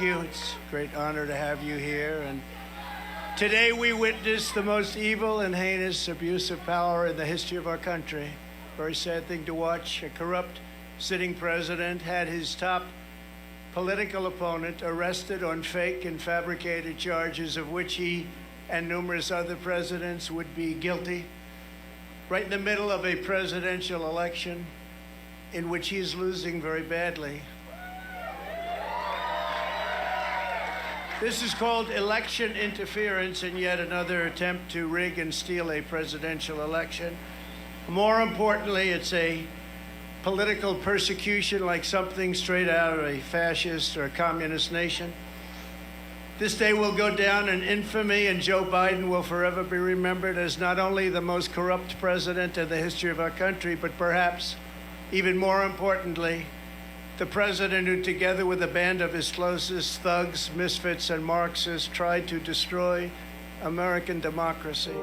you. It's a great honor to have you here. And today we witness the most evil and heinous abuse of power in the history of our country. Very sad thing to watch. A corrupt sitting president had his top political opponent arrested on fake and fabricated charges of which he and numerous other presidents would be guilty, right in the middle of a presidential election in which he is losing very badly. This is called election interference and yet another attempt to rig and steal a presidential election. More importantly, it's a political persecution like something straight out of a fascist or a communist nation. This day will go down in infamy, and Joe Biden will forever be remembered as not only the most corrupt president in the history of our country, but perhaps even more importantly, the president who, together with a band of his closest thugs, misfits, and Marxists, tried to destroy American democracy.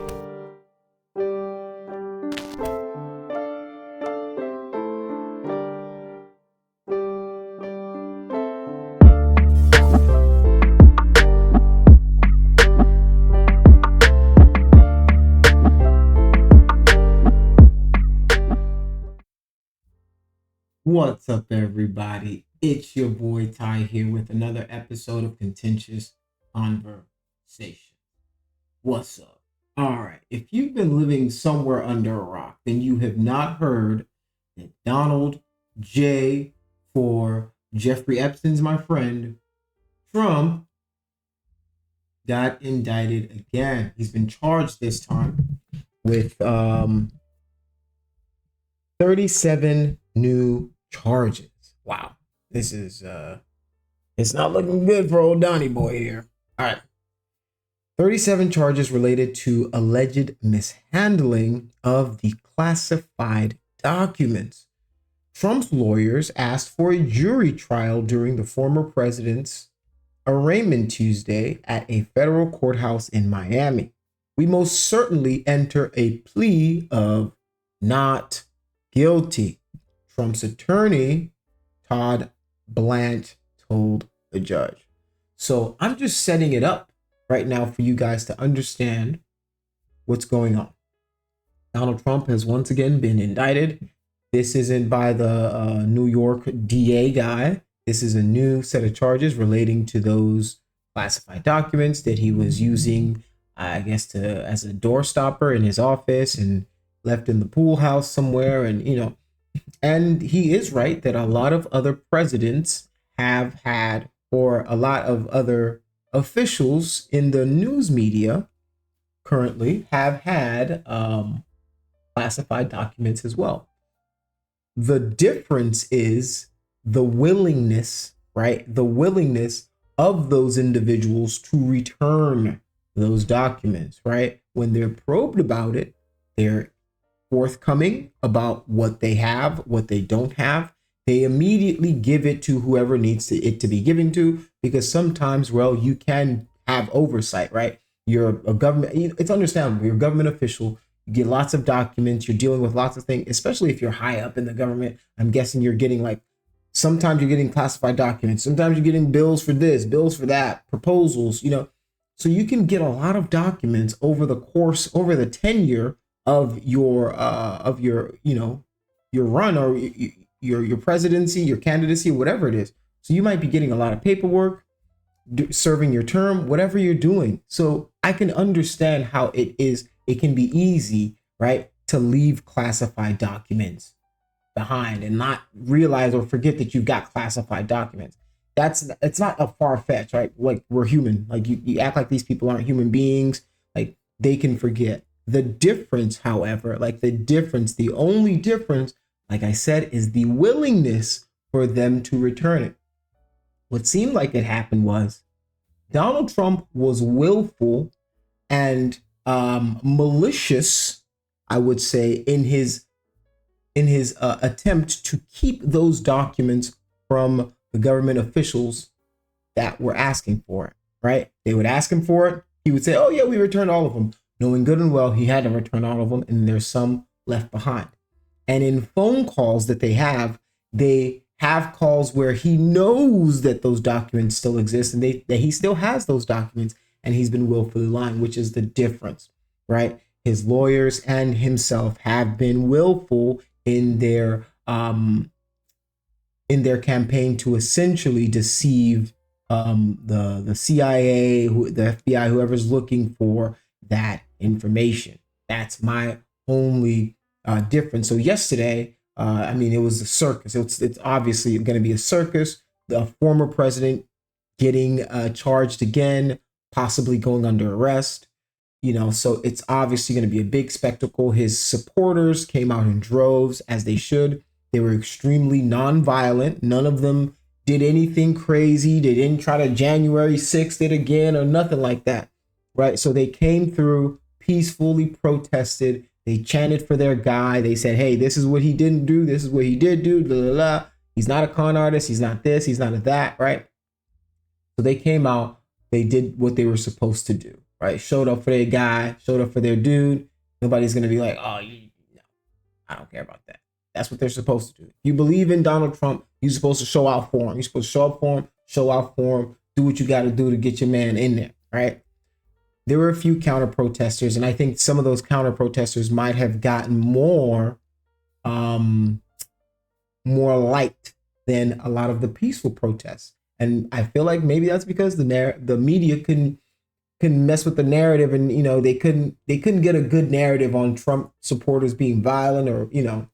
What's up, everybody? It's your boy Ty here with another episode of Contentious Conversation. What's up? All right, if you've been living somewhere under a rock, then you have not heard that Donald J. for Jeffrey Epstein's my friend, Trump, got indicted again. He's been charged this time with 37 new charges. Wow. This is it's not looking good for old Donnie boy here. All right. 37 charges related to alleged mishandling of the classified documents. Trump's lawyers asked for a jury trial during the former president's arraignment Tuesday at a federal courthouse in Miami. We most certainly enter a plea of not guilty, Trump's attorney, Todd Blanche, told the judge. So I'm just setting it up right now for you guys to understand what's going on. Donald Trump has once again been indicted. This isn't by the New York DA guy. This is a new set of charges relating to those classified documents that he was using, I guess, as a door stopper in his office and left in the pool house somewhere. And he is right that a lot of other presidents have had, or a lot of other officials in the news media currently have had classified documents as well. The difference is the willingness, right? The willingness of those individuals to return those documents, right? When they're probed about it, they're forthcoming about what they have, what they don't have. They immediately give it to whoever needs it to be given to, because sometimes, well, you can have oversight, right? You're a government, it's understandable. You're a government official. You get lots of documents. You're dealing with lots of things, especially if you're high up in the government. I'm guessing you're getting sometimes you're getting classified documents. Sometimes you're getting bills for this, bills for that, proposals, so you can get a lot of documents over the tenure of your run or your presidency, your candidacy, whatever it is. So you might be getting a lot of paperwork, serving your term, whatever you're doing. So I can understand how it can be easy, right, to leave classified documents behind and not realize or forget that you've got classified documents. It's not a far-fetched, right? Like, we're human. Like, you act like these people aren't human beings. Like, they can forget. The difference, however, the only difference, like I said, is the willingness for them to return it. What seemed like it happened was Donald Trump was willful and malicious, I would say, in his attempt to keep those documents from the government officials that were asking for it, right? They would ask him for it. He would say, oh, yeah, we returned all of them. Knowing good and well he had to return all of them, and there's some left behind. And in phone calls that they have calls where he knows that those documents still exist and that he still has those documents and he's been willfully lying, which is the difference, right? His lawyers and himself have been willful in their campaign to essentially deceive the CIA, the FBI, whoever's looking for that information. That's my only difference. So yesterday, I mean, it was a circus. It's obviously going to be a circus. The former president getting charged again, possibly going under arrest. You know, so it's obviously going to be a big spectacle. His supporters came out in droves, as they should. They were extremely nonviolent. None of them did anything crazy. They didn't try to January 6th it again or nothing like that, right? So they came through, peacefully protested. They chanted for their guy. They said, hey, this is what he didn't do. This is what he did do. Blah, blah, blah. He's not a con artist. He's not this. He's not a that, right? So they came out. They did what they were supposed to do, right? Showed up for their guy, showed up for their dude. Nobody's going to be like, oh, no, I don't care about that. That's what they're supposed to do. If you believe in Donald Trump, you're supposed to show out for him. You're supposed to show up for him, show out for him, do what you got to do to get your man in there, right? There were a few counter protesters, and I think some of those counter protesters might have gotten more liked than a lot of the peaceful protests. And I feel like maybe that's because the media couldn't mess with the narrative, and you know they couldn't get a good narrative on Trump supporters being violent, or you know,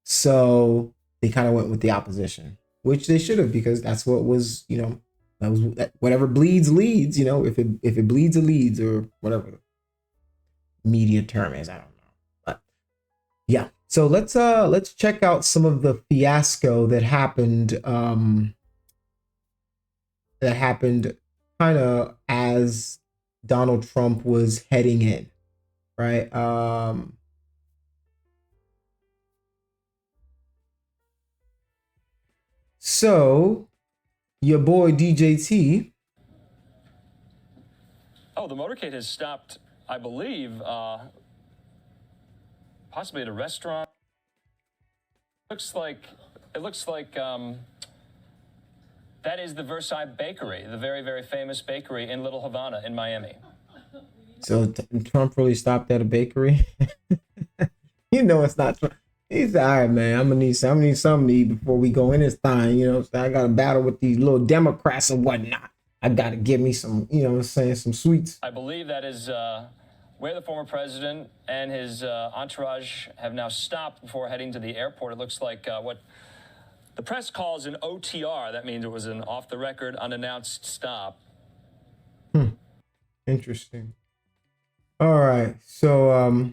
so they kind of went with the opposition, which they should have, because that's what was, you know, that whatever bleeds leads. You know, if it bleeds, it leads, or whatever the media term is. I don't know, but yeah. So let's check out some of the fiasco that happened. That happened kind of as Donald Trump was heading in, right? So your boy DJT. Oh, the motorcade has stopped, I believe, possibly at a restaurant. It looks like that is the Versailles Bakery, the very, very famous bakery in Little Havana in Miami. So Trump really stopped at a bakery? You know it's not Trump. He's all right, man. I'm gonna need something to eat before we go in this thing. You know, so I got to battle with these little Democrats and whatnot. I got to give me some, you know what I'm saying, some sweets. I believe that is where the former president and his entourage have now stopped before heading to the airport. It looks like what the press calls an OTR. That means it was an off-the-record, unannounced stop. Interesting. All right. So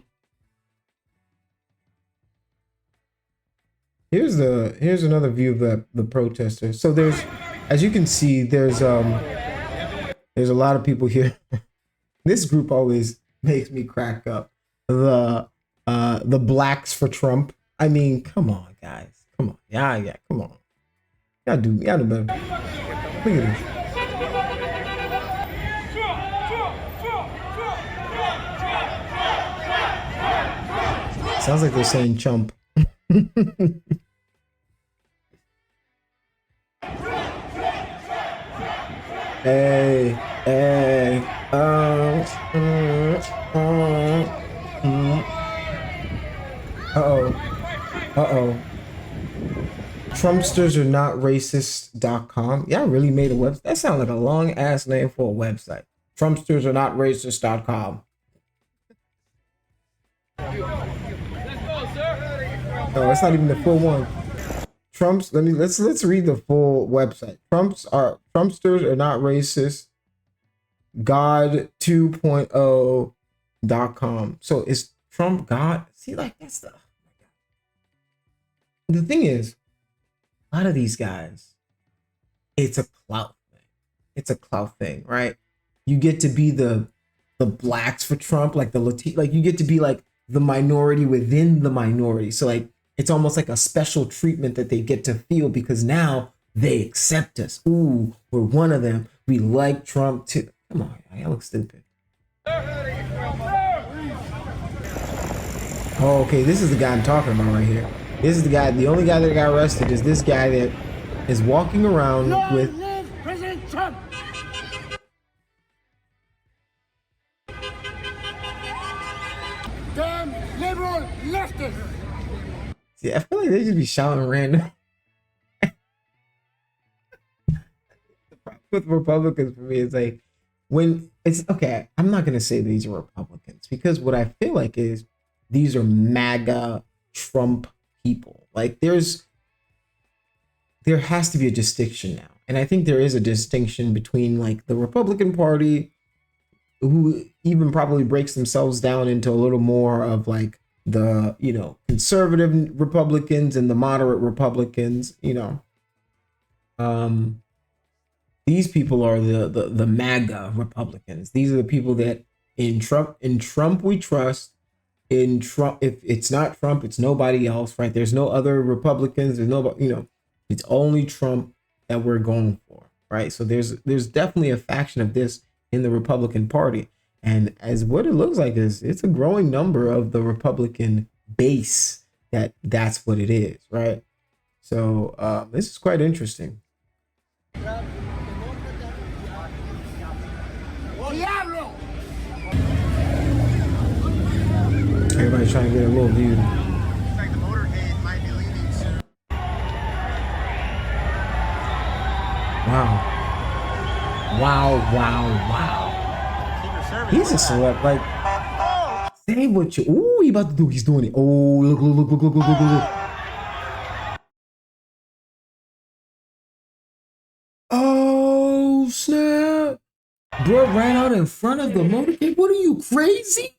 here's another view of the protesters. So there's, as you can see, there's a lot of people here. This group always makes me crack up. The Blacks for Trump. I mean, come on, guys. Come on. Yeah, come on. Y'all do better. Look at this. Sounds like they're saying chump. Hey, uh-oh. Trumpsters are not racist.com. Yeah, I really made a website. That sounds like a long ass name for a website. Trumpsters are not racist.com. Oh, that's not even the full one. Let's read the full website. Trumpsters are not racist. God 2.0.com. So is Trump God? See, like that's the thing is, a lot of these guys, it's a clout thing. It's a clout thing, right? You get to be the blacks for Trump, like the Latino, like you get to be like the minority within the minority. So like it's almost like a special treatment that they get to feel because now they accept us. Ooh, we're one of them. We like Trump too. Come on, I look stupid. Oh, okay, this is the guy I'm talking about right here. This is the guy, the only guy that got arrested is this guy that is walking around with live President Trump! Damn liberal leftists! See, I feel like they just be shouting random. The problem with Republicans for me is like when it's okay, I'm not gonna say these are Republicans because what I feel like is these are MAGA Trump people. Like there has to be a distinction now. And I think there is a distinction between like the Republican Party, who even probably breaks themselves down into a little more of like the, you know, conservative Republicans and the moderate Republicans, you know. These people are the MAGA Republicans. These are the people that in Trump we trust. In Trump, if it's not Trump, it's nobody else, right? There's no other Republicans. There's nobody, you know, it's only Trump that we're going for, right? So there's definitely a faction of this in the Republican Party. And as what it looks like is it's a growing number of the Republican base that's what it is, right? So this is quite interesting. Diablo! Everybody's trying to get a little view. Looks like the motorcade might be leaving soon. Wow. Secret Service. He's a celeb. Like, say what you. Ooh, he about to do. He's doing it. Oh, look. Oh, snap. Bro ran out in front of the motorcade. What are you, crazy?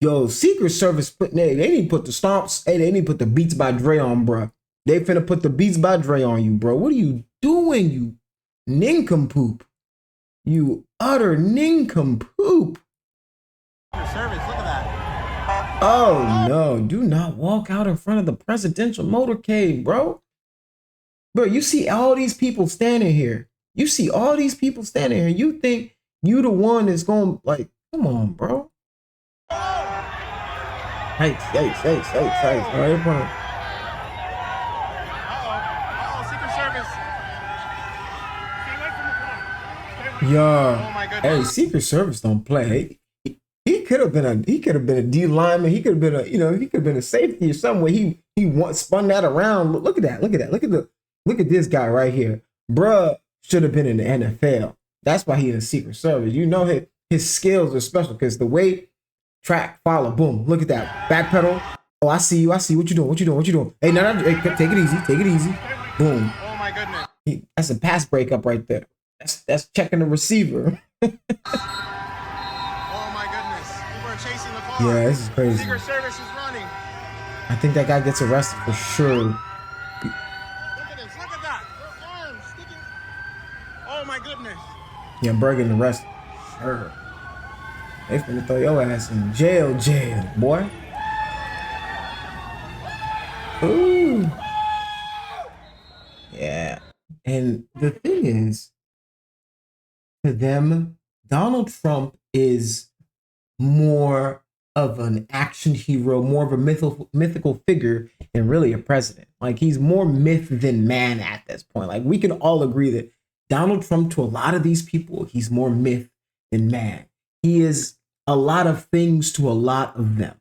Yo, Secret Service put they need to put the stomps. Hey, they need to put the Beats by Dre on, bro. They finna put the Beats by Dre on you, bro. What are you doing, you nincompoop? You utter nincompoop. Secret Service, look at that. Oh no, do not walk out in front of the presidential motorcade, bro. Bro, you see all these people standing here. You see all these people standing here. You think you the one that's going, like, come on, bro. Hey. All right, bro. Uh-oh, Secret Service. Yeah. Oh my goodness. Hey, Secret Service don't play. He could have been a D lineman. He could have been a, you know, he could have been a safety or somewhere. He spun that around. Look at that. Look at this guy right here. Bruh should have been in the NFL. That's why he in the Secret Service. You know his skills are special because the way track, follow, boom. Look at that. Back pedal. Oh, I see you. What you doing? Hey, no, hey, take it easy. Boom. Oh my goodness. That's a pass breakup right there. That's checking the receiver. Oh my goodness. People are chasing the car. Yeah, this is crazy. Secret Service is running. I think that guy gets arrested for sure. Look at this. Look at that. Their arms sticking. Oh my goodness. Yeah, Berg getting arrested. Sure. They finna throw your ass in jail, boy. Ooh. Yeah. And the thing is, to them, Donald Trump is more of an action hero, more of a mythical figure than really a president. Like, he's more myth than man at this point. Like, we can all agree that Donald Trump, to a lot of these people, he's more myth than man. He is a lot of things to a lot of them.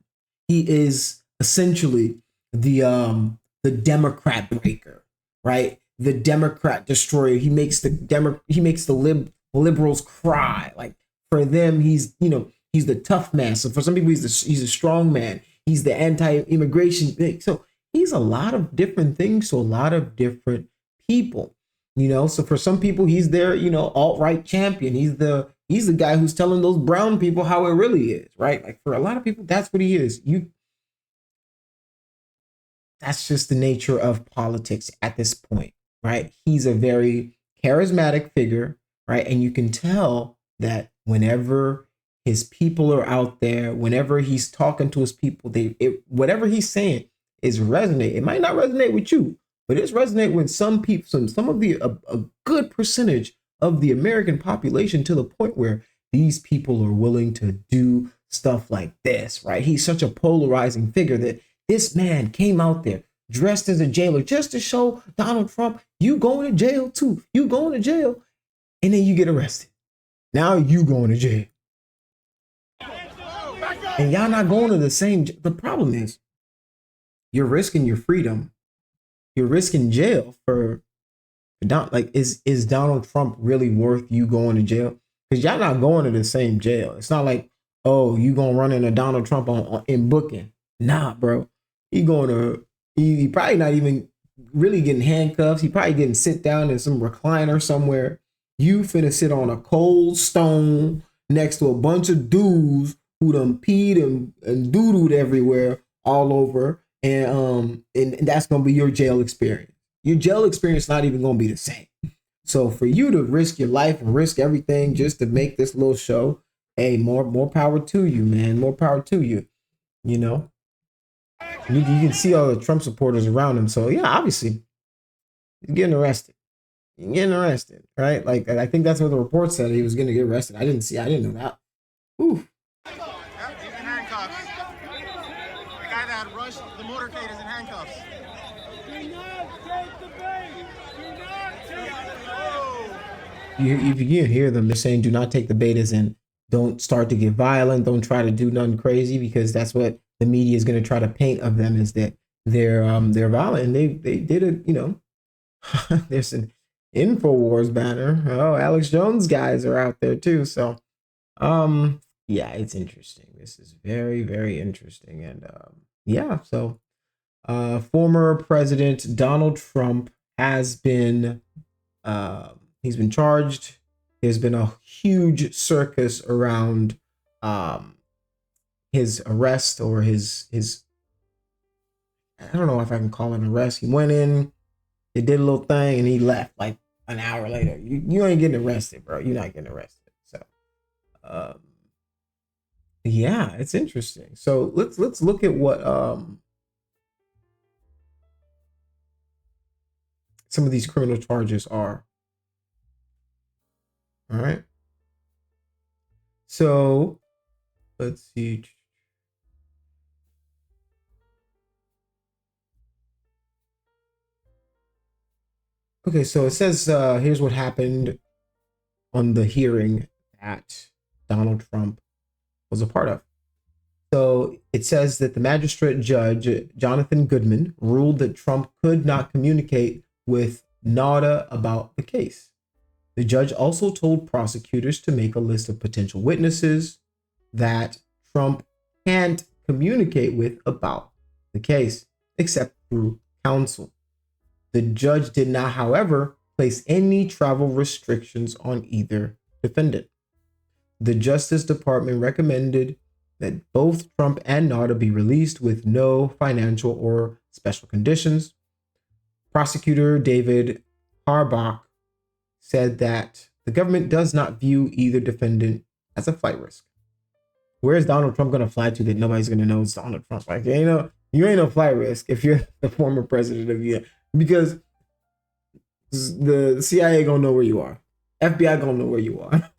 He is essentially the Democrat breaker, right? The Democrat destroyer. He makes the liberals cry. Like, for them, he's the tough man. So for some people, he's a strong man. He's the anti-immigration thing. So he's a lot of different things to a lot of different people. So for some people, he's their, alt-right champion. He's the guy who's telling those brown people how it really is, right? Like, for a lot of people, that's what he is. That's just the nature of politics at this point, right? He's a very charismatic figure, right? And you can tell that whenever his people are out there, whenever he's talking to his people, whatever he's saying is resonate. It might not resonate with you, but it's resonate with some people, some of a good percentage of the American population, to the point where these people are willing to do stuff like this, right? He's such a polarizing figure that this man came out there dressed as a jailer just to show Donald Trump, you going to jail too. You going to jail. And then you get arrested. Now you going to jail. And y'all not going to the same. The problem is you're risking your freedom. You're risking jail for like, is Donald Trump really worth you going to jail? Because y'all not going to the same jail. It's not like, oh, you gonna run into Donald Trump in booking. Nah, bro. He probably not even really getting handcuffs. He probably getting sit down in some recliner somewhere. You finna sit on a cold stone next to a bunch of dudes who done peed and doo-dooed everywhere all over. And that's gonna be your jail experience. Your jail experience not even gonna be the same. So for you to risk your life and risk everything just to make this little show, hey, more power to you, man. More power to you. You know, you can see all the Trump supporters around him. So yeah, obviously, he's getting arrested. He's getting arrested, right? Like, I think that's what the report said. He was going to get arrested. I didn't know that. Ooh. Yep, he's in handcuffs. The guy that rushed the motorcade is in handcuffs. Do not take the bait. Do not take the bait. If you hear them, they're saying, do not take the bait, as in don't start to get violent. Don't try to do nothing crazy, because that's what the media is going to try to paint of them, is that they're violent. And they did it, you know, there's an InfoWars banner. Oh, Alex Jones guys are out there too. So, yeah, it's interesting. This is very, very interesting. And, yeah, so, former President Donald Trump has been, he's been charged. There's been a huge circus around, his arrest, or his, I don't know if I can call it an arrest. He went in, they did a little thing, and he left like an hour later. You ain't getting arrested, bro. You're not getting arrested. So, yeah, it's interesting. So let's look at what some of these criminal charges are. All right. So let's see. Okay, so it says here's what happened on the hearing that Donald Trump was a part of. So it says that the magistrate judge, Jonathan Goodman, ruled that Trump could not communicate with NADA about the case. The judge also told prosecutors to make a list of potential witnesses that Trump can't communicate with about the case, except through counsel. The judge did not, however, place any travel restrictions on either defendant. The Justice Department recommended that both Trump and NADA be released with no financial or special conditions. Prosecutor David Harbach said that the government does not view either defendant as a flight risk. Where is Donald Trump going to fly to that nobody's going to know it's Donald Trump? Like, you ain't no flight risk if you're the former president of the United States, because the CIA gonna know where you are. FBI gonna know where you are.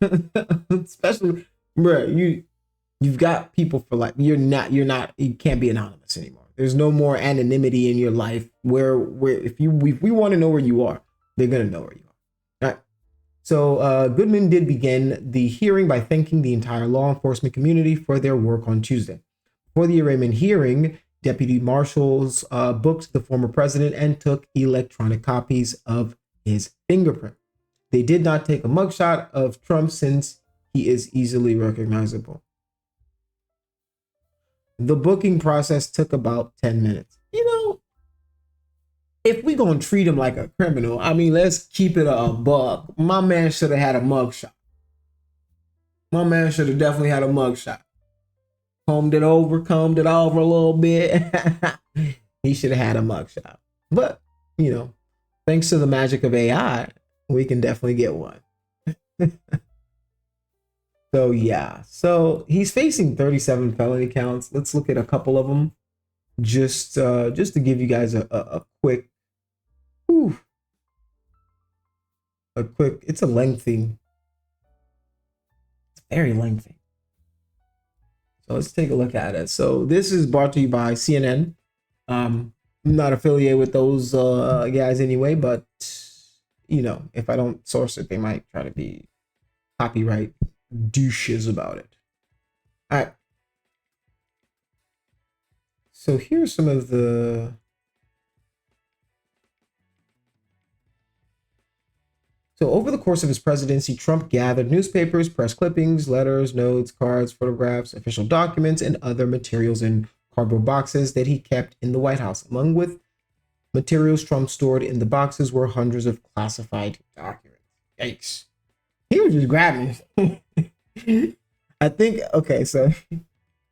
Especially, bro, you've got people for life. You can't be anonymous anymore. There's no more anonymity in your life where if we want to know where you are, they're gonna know where you are. All right. So Goodman did begin the hearing by thanking the entire law enforcement community for their work on Tuesday. For the arraignment hearing, deputy marshals booked the former president and took electronic copies of his fingerprint. They did not take a mugshot of Trump since he is easily recognizable. The booking process took about 10 minutes. You know, if we gonna treat him like a criminal, I mean, let's keep it a buck. My man should have had a mugshot. My man should have definitely had a mugshot. Combed it over a little bit. He should have had a mugshot. But, you know, thanks to the magic of AI, we can definitely get one. So, yeah. So he's facing 37 felony counts. Let's look at a couple of them. Just to give you guys a quick, it's very lengthy. So let's take a look at it. So this is brought to you by CNN. I'm not affiliated with those guys anyway, but you know, if I don't source it, they might try to be copyright douches about it. All right. So here's some of the. So over the course of his presidency, Trump gathered newspapers, press clippings, letters, notes, cards, photographs, official documents, and other materials in cardboard boxes that he kept in the White House. Among with materials Trump stored in the boxes were hundreds of classified documents. Yikes. He was just grabbing it. I think, okay, so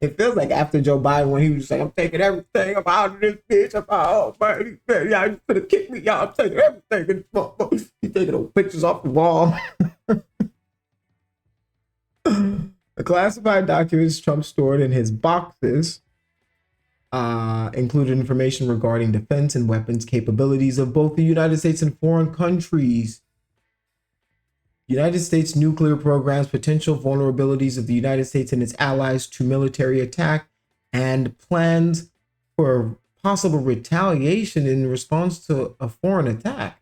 it feels like after Joe Biden, when he was just like, I'm taking everything, I'm out of this bitch, I'm out, man, y'all just gonna kick me, y'all, I'm taking everything. He's taking those pictures off the wall. The classified documents Trump stored in his boxes included information regarding defense and weapons capabilities of both the United States and foreign countries. United States nuclear programs, potential vulnerabilities of the United States and its allies to military attack, and plans for possible retaliation in response to a foreign attack.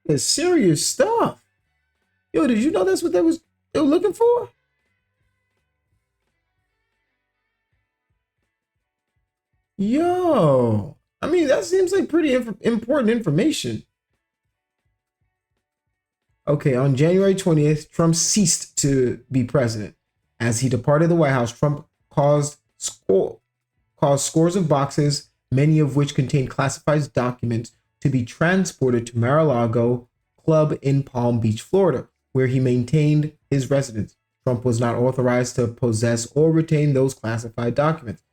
It's serious stuff. Yo, did you know that's what they were looking for? Yo, I mean, that seems like pretty important information. Okay, on January 20th, Trump ceased to be president. As he departed the White House, Trump caused scores of boxes, many of which contained classified documents, to be transported to Mar-a-Lago Club in Palm Beach, Florida, where he maintained his residence. Trump was not authorized to possess or retain those classified documents.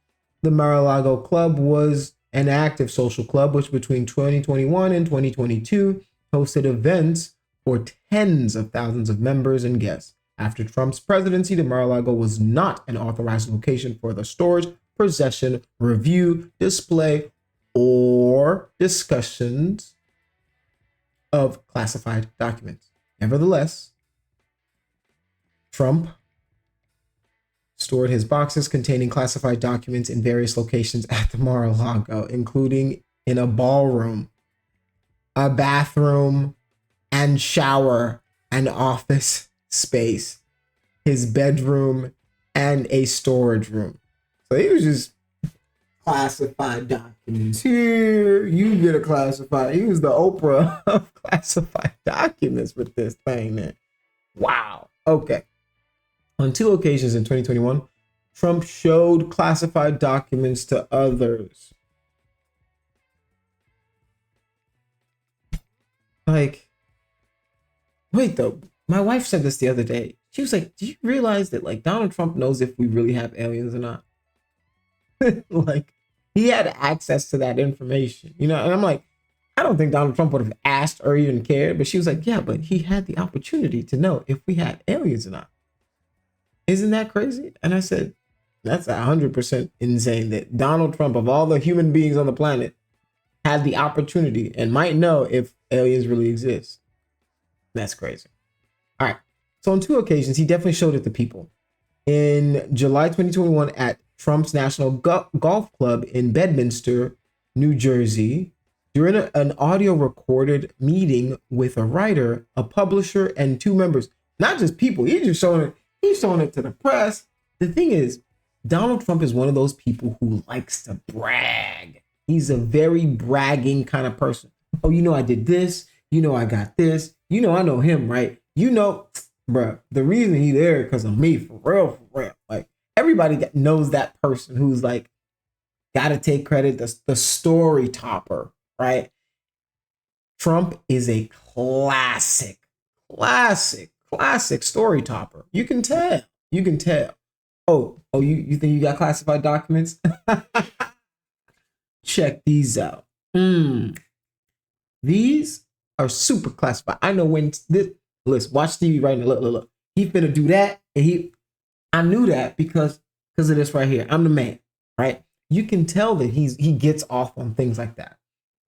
The Mar-a-Lago Club was an active social club which between 2021 and 2022 hosted events for tens of thousands of members and guests. After Trump's presidency, the Mar-a-Lago was not an authorized location for the storage, possession, review, display, or discussions of classified documents. Nevertheless, Trump stored his boxes containing classified documents in various locations at the Mar-a-Lago, including in a ballroom, a bathroom, and shower and office space, his bedroom, and a storage room. So he was just classified documents. Here, you get a classified. He was the Oprah of classified documents with this thing, man. Wow. Okay. On 2 occasions in 2021, Trump showed classified documents to others. Like, wait, though. My wife said this the other day. She was like, do you realize that, like, Donald Trump knows if we really have aliens or not? Like, he had access to that information, you know? And I'm like, I don't think Donald Trump would have asked or even cared. But she was like, yeah, but he had the opportunity to know if we had aliens or not. Isn't that crazy? And I said, that's 100% insane that Donald Trump, of all the human beings on the planet, had the opportunity and might know if aliens really exist. That's crazy. All right. So on 2 occasions, he definitely showed it to people. In July 2021 at Trump's National Golf Club in Bedminster, New Jersey, during an audio recorded meeting with a writer, a publisher, and 2 members. Not just people. He's showing it to the press. The thing is, Donald Trump is one of those people who likes to brag. He's a very bragging kind of person. Oh, you know, I did this. You know, I got this. You know, I know him, right? You know, bruh, the reason he's there because of me, for real, for real. Like, everybody knows that person who's like, got to take credit, the story topper, right? Trump is a classic story topper. You can tell. Oh, you think you got classified documents? Check these out. These are super classified. I know when this, listen, watch TV right now. Look. He's finna do that. And I knew that because of this right here. I'm the man, right? You can tell that he gets off on things like that.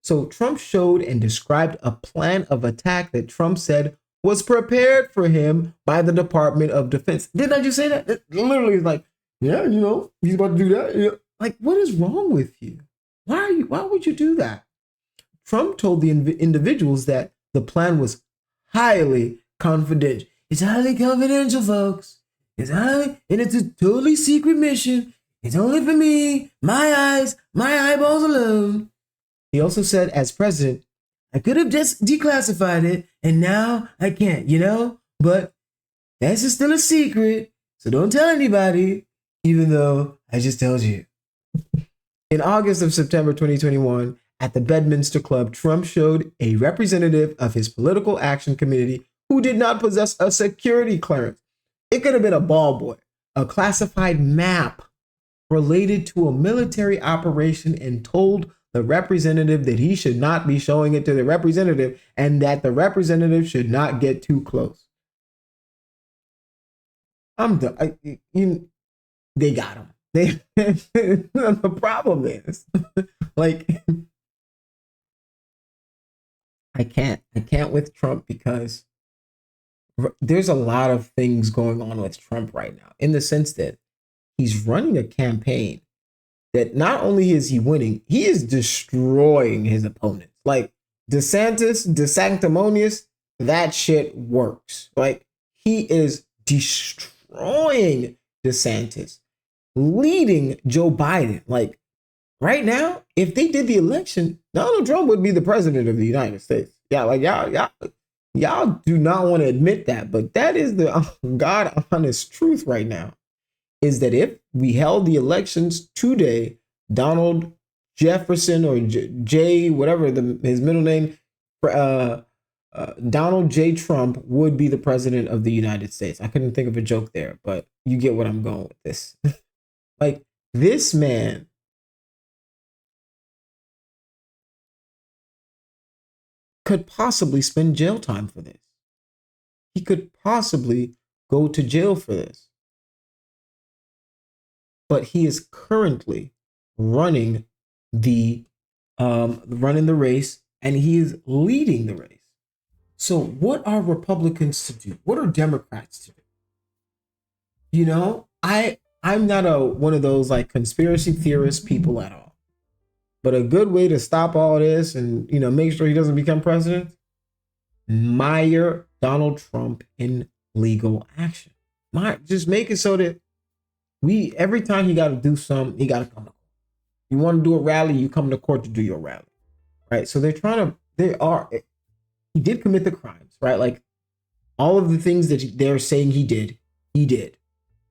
So Trump showed and described a plan of attack that Trump said was prepared for him by the Department of Defense. Didn't I just say that? It literally is like, yeah, you know, he's about to do that. Yeah. Like, what is wrong with you? Why would you do that? Trump told the individuals that the plan was highly confidential. It's highly confidential, folks. It's a totally secret mission. It's only for me, my eyes, my eyeballs alone. He also said, as president, I could have just declassified it, and now I can't, But that's still a secret, so don't tell anybody, even though I just told you. In August of September 2021, at the Bedminster Club, Trump showed a representative of his political action committee who did not possess a security clearance. It could have been a ball boy, a classified map related to a military operation, and told the representative that he should not be showing it to the representative and that the representative should not get too close. I'm done. They got him. The problem is, like, I can't with Trump because there's a lot of things going on with Trump right now, in the sense that he's running a campaign that not only is he winning, he is destroying his opponents. Like DeSanctimonious, that shit works. Like, he is destroying DeSantis, leading Joe Biden. Like, right now, if they did the election, Donald Trump would be the president of the United States. Yeah, like y'all do not want to admit that, but that is the God honest truth right now, is that if we held the elections today, Donald Jefferson or J, whatever his middle name, Donald J. Trump would be the president of the United States. I couldn't think of a joke there, but you get what I'm going with this. Like, this man could possibly spend jail time for this. He could possibly go to jail for this. But he is currently running the race, and he is leading the race. So what are Republicans to do? What are Democrats to do? I'm not one of those like conspiracy theorist people at all. But a good way to stop all this and, make sure he doesn't become president, mire Donald Trump in legal action. Just make it so that every time he got to do something, he got to come to court. You want to do a rally, you come to court to do your rally, right? So he did commit the crimes, right? Like, all of the things that they're saying he did,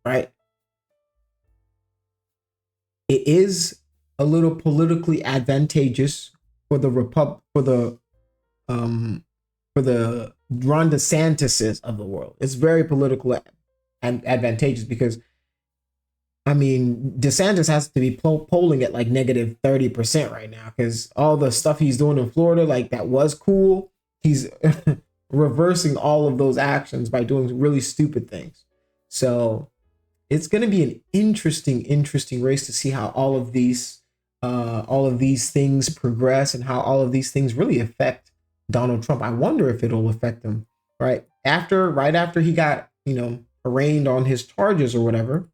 right? It is a little politically advantageous for the Ron DeSantis of the world. It's very politically advantageous because, DeSantis has to be polling at like negative 30% right now because all the stuff he's doing in Florida, like, that was cool. He's reversing all of those actions by doing really stupid things. So it's going to be an interesting race to see how all of these things progress and how all of these things really affect Donald Trump. I wonder if it'll affect him right after he got, arraigned on his charges or whatever.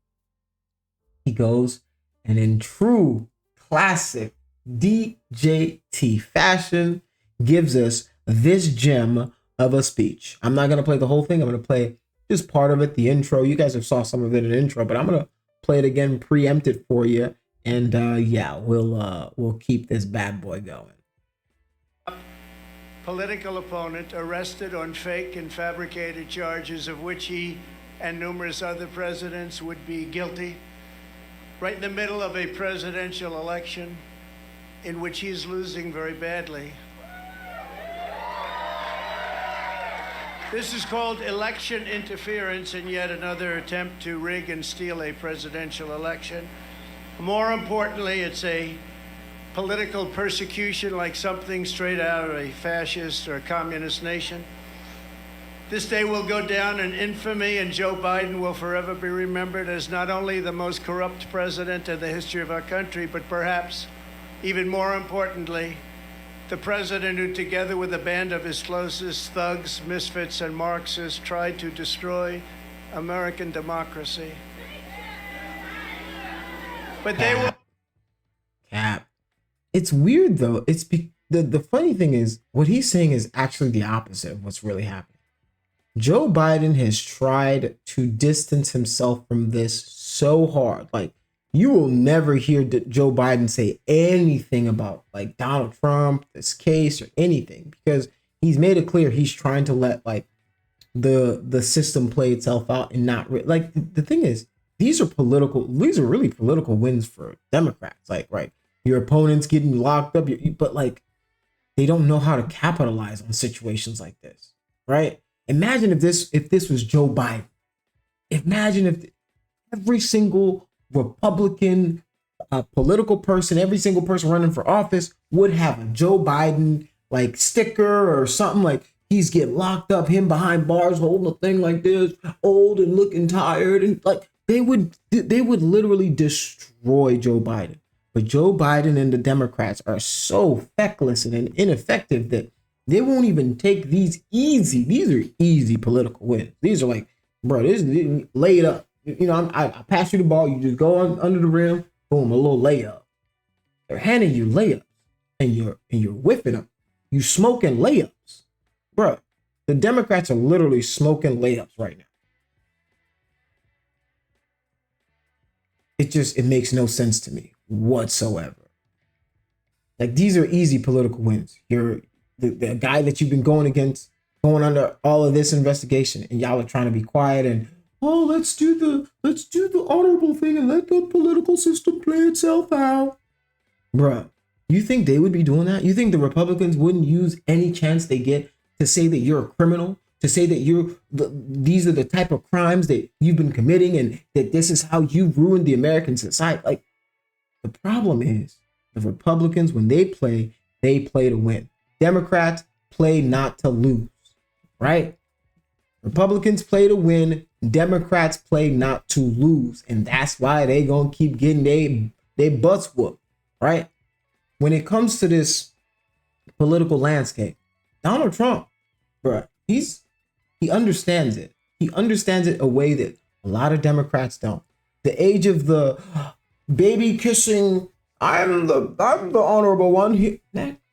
He goes and, in true classic DJT fashion, gives us this gem of a speech. I'm not going to play the whole thing. I'm going to play just part of it, the intro. You guys have saw some of it in the intro, but I'm going to play it again, preempt it for you. And we'll keep this bad boy going. Political opponent arrested on fake and fabricated charges of which he and numerous other presidents would be guilty, right in the middle of a presidential election in which he's losing very badly. This is called election interference and yet another attempt to rig and steal a presidential election. More importantly, it's a political persecution like something straight out of a fascist or communist nation. This day will go down in infamy, and Joe Biden will forever be remembered as not only the most corrupt president in the history of our country, but perhaps even more importantly, the president who, together with a band of his closest thugs, misfits, and Marxists, tried to destroy American democracy. But they will. Cap. it's weird though. The funny thing is what he's saying is actually the opposite of what's really happening. Joe Biden has tried to distance himself from this so hard. Like, you will never hear Joe Biden say anything about like Donald Trump, this case, or anything, because he's made it clear he's trying to let like the system play itself out and not like the thing is, these are really political wins for Democrats. Like, right, your opponent's getting locked up, but like they don't know how to capitalize on situations like this, right? Imagine if this was Joe Biden. Imagine if every single Republican political person, every single person running for office would have a Joe Biden like sticker or something, like he's getting locked up, him behind bars holding a thing like this, old and looking tired, and like they would literally destroy Joe Biden. But Joe Biden and the Democrats are so feckless and ineffective that they won't even take these easy. These are easy political wins. These are like, bro, this is laid up. You know, I pass you the ball. You just go under the rim. Boom, a little layup. They're handing you layups, and you're whipping them. You smoking layups, bro. The Democrats are literally smoking layups right now. It makes no sense to me whatsoever. Like, these are easy political wins. You're the guy that you've been going against, going under all of this investigation, and y'all are trying to be quiet and, oh, let's do the honorable thing and let the political system play itself out. Bruh, you think they would be doing that? You think the Republicans wouldn't use any chance they get to say that you're a criminal, to say that these are the type of crimes that you've been committing and that this is how you ruined the American society? Like, the problem is the Republicans, when they play to win. Democrats play not to lose, right? Republicans play to win. Democrats play not to lose. And that's why they gonna keep getting they butts whooped, right? When it comes to this political landscape, Donald Trump, bro, he understands it. He understands it a way that a lot of Democrats don't. The age of the baby kissing, I'm the honorable one.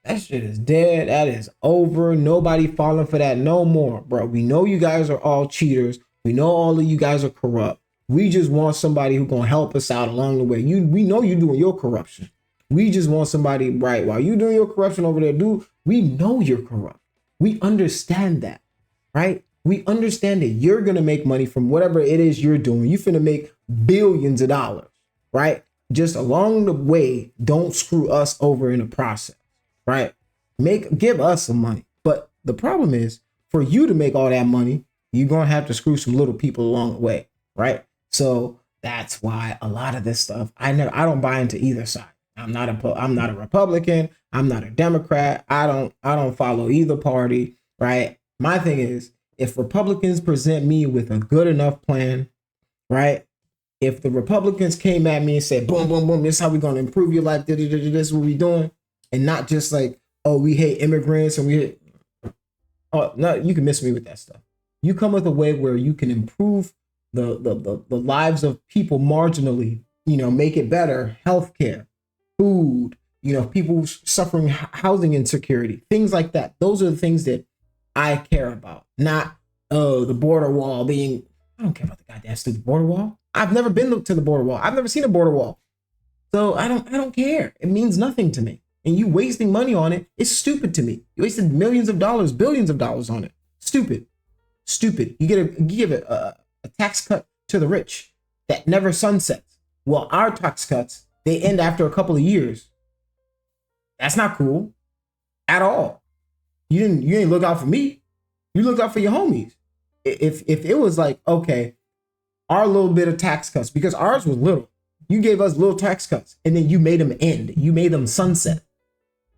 That shit is dead. That is over. Nobody falling for that no more, bro. We know you guys are all cheaters. We know all of you guys are corrupt. We just want somebody who's gonna help us out along the way. We know you're doing your corruption. We just want somebody, right, while you doing your corruption over there, dude, we know you're corrupt. We understand that, right? We understand that you're gonna make money from whatever it is you're doing. You finna make billions of dollars, right? Just along the way, don't screw us over in the process, right? Give us some money. But the problem is, for you to make all that money, you're gonna have to screw some little people along the way, right? So that's why a lot of this stuff, I don't buy into either side. I'm not a Republican. I'm not a Democrat. I don't follow either party, right? My thing is, if Republicans present me with a good enough plan, right? If the Republicans came at me and said, boom, boom, boom, this is how we're going to improve your life, this is what we're doing, and not just like, oh, we hate immigrants and oh, no, you can miss me with that stuff. You come with a way where you can improve the lives of people marginally, make it better, healthcare, food, people suffering housing insecurity, things like that. Those are the things that I care about, not, the border wall being, I don't care about the goddamn stupid border wall. I've never been to the border wall. I've never seen a border wall. So I don't care. It means nothing to me. And you wasting money on it is stupid to me. You wasted millions of dollars, billions of dollars on it. Stupid. You give a tax cut to the rich that never sunsets. Well, our tax cuts, they end after a couple of years. That's not cool at all. You didn't look out for me. You looked out for your homies. If it was like, okay, our little bit of tax cuts, because ours was little. You gave us little tax cuts and then you made them end. You made them sunset.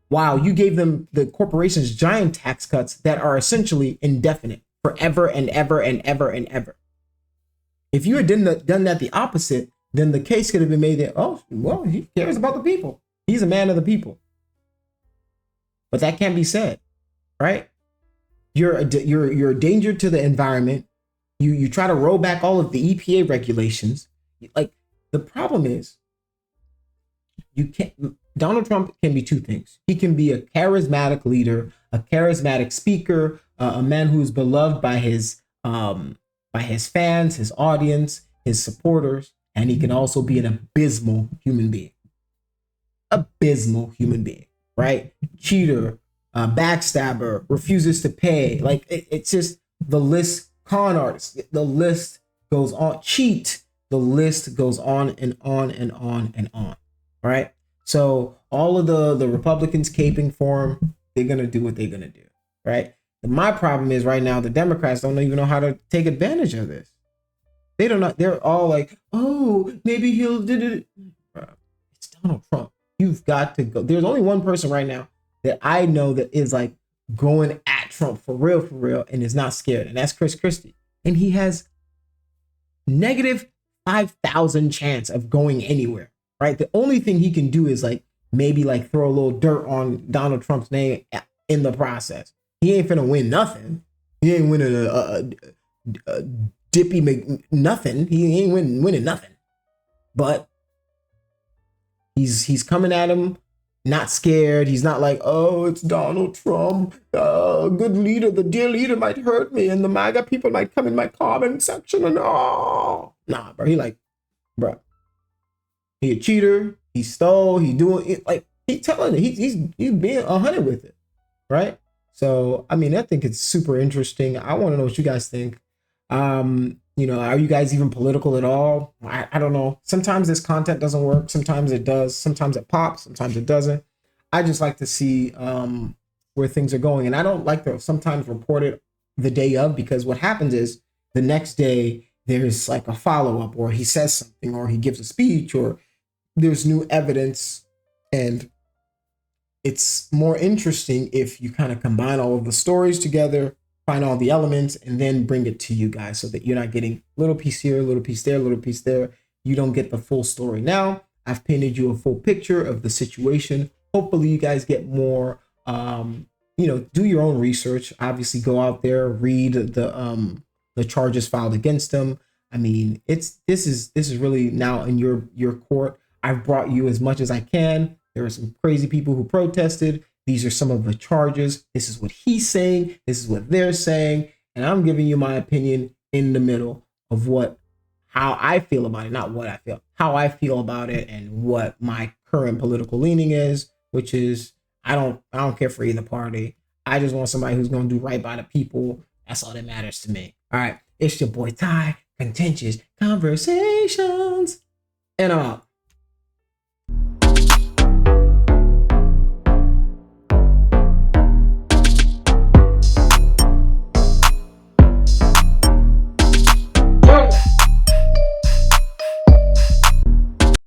Wow, you gave them, the corporations, giant tax cuts that are essentially indefinite, forever and ever and ever and ever. If you had done that the opposite, then the case could have been made that, oh, well, he cares about the people. He's a man of the people. But that can't be said, right? You're a danger to the environment. You try to roll back all of the EPA regulations. Like, the problem is, you can't. Donald Trump can be two things. He can be a charismatic leader, a charismatic speaker, a man who is beloved by his fans, his audience, his supporters, and he can also be an abysmal human being. Abysmal human being, right? Cheater, backstabber, refuses to pay. Like it's just the list. Con artist, the list goes on. Cheat, the list goes on and on and on and on. Right? So all of the Republicans caping for him, they're gonna do what they're gonna do. Right? And my problem is right now the Democrats don't even know how to take advantage of this. They don't know. They're all like, oh, maybe he'll did it. It's Donald Trump. You've got to go. There's only one person right now that I know that is like going at Trump for real, and is not scared, and that's Chris Christie. And he has negative 5,000 chance of going anywhere, right? The only thing he can do is like maybe like throw a little dirt on Donald Trump's name in the process. He ain't finna win nothing. He ain't winning a dippy nothing. He ain't winning nothing. But he's coming at him, not scared. He's not like, oh, it's Donald Trump. Good leader, the dear leader might hurt me, and the MAGA people might come in my comment section and oh, nah, bro. He like, bro, he a cheater. He stole. He doing it like he telling it. He's being 100 with it, right? So I mean, I think it's super interesting. I want to know what you guys think. You know, are you guys even political at all? I don't know. Sometimes this content doesn't work. Sometimes it does. Sometimes it pops. Sometimes it doesn't. I just like to see where things are going. And I don't like to sometimes report it the day of, because what happens is the next day there's like a follow-up, or he says something, or he gives a speech, or there's new evidence. And it's more interesting if you kind of combine all of the stories together, find all the elements, and then bring it to you guys so that you're not getting little piece here, little piece there, little piece there. You don't get the full story. Now, I've painted you a full picture of the situation. Hopefully you guys get more, you know, do your own research. Obviously go out there, read the charges filed against them. I mean, this is really now in your court. I've brought you as much as I can. There are some crazy people who protested. These are some of the charges. This is what he's saying. This is what they're saying. And I'm giving you my opinion in the middle of how I feel about it, not what I feel, how I feel about it, and what my current political leaning is, which is I don't care for either party. I just want somebody who's going to do right by the people. That's all that matters to me. All right. It's your boy Ty, Contentious Conversations. And I'm out.